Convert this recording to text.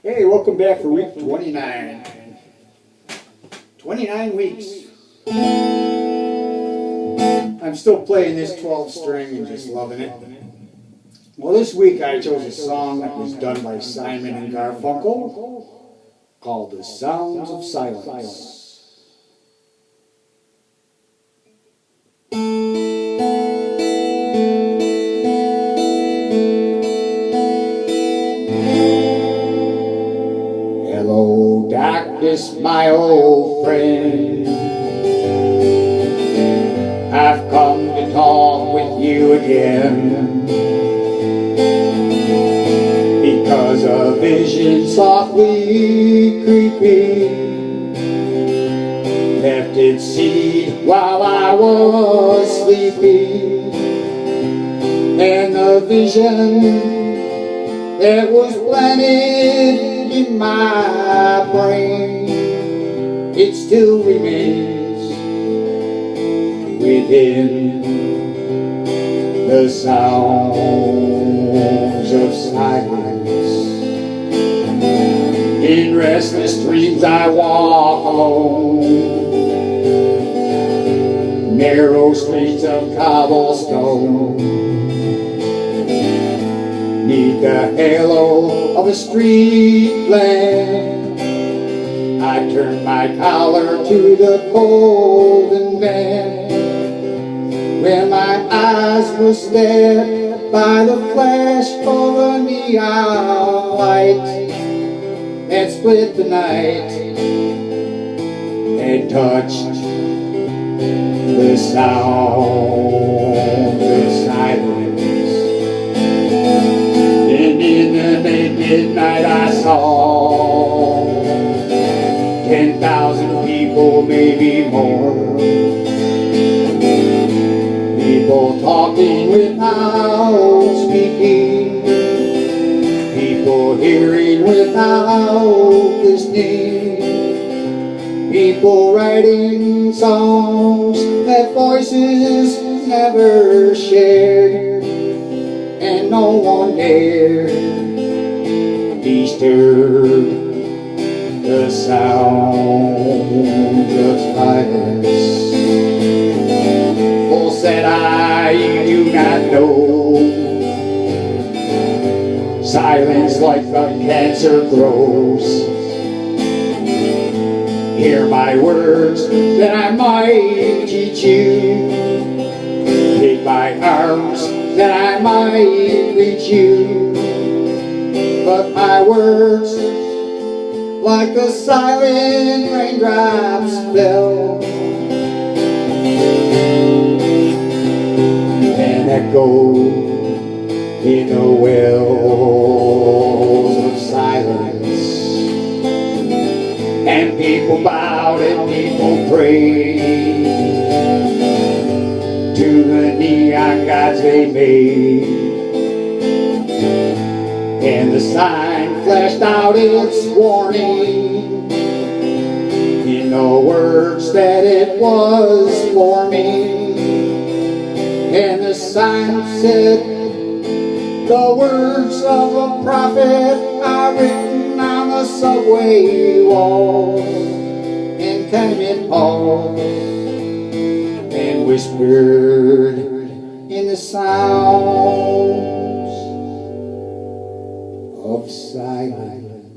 Hey, welcome back for week 29. 29 weeks. I'm still playing this 12 string and just loving it. Well, this week I chose a song that was done by Simon and Garfunkel called The Sounds of Silence. Hello, darkness, my old friend. I've come to talk with you again, because a vision softly creeping left its seed while I was sleeping, and the vision that was planted in my brain, it still remains within the sounds of silence. In restless dreams I walk alone, narrow streets of cobblestone, neath the halo of a street lamp. I turn my collar to the cold and damp, where my eyes were stared by the flash of a neon light that split the night and touched the sound of silence. And in the midnight I saw 10,000 people, maybe more, people talking without speaking, people hearing without listening, people writing songs that voices never shared, and no one dared disturb the sound of silence. Full said I, you do not know silence like the cancer grows. Hear my words that I might teach you, take my arms that I might reach you, but my words, like the silent raindrops, fell and echoed in the wells of silence. And people bowed and people prayed to the neon gods they made, and the sign flashed out its warning in the words that it was for me. And the sign said, the words of a prophet are written on the subway walls and tenement halls, and whispered in the sounds of silence.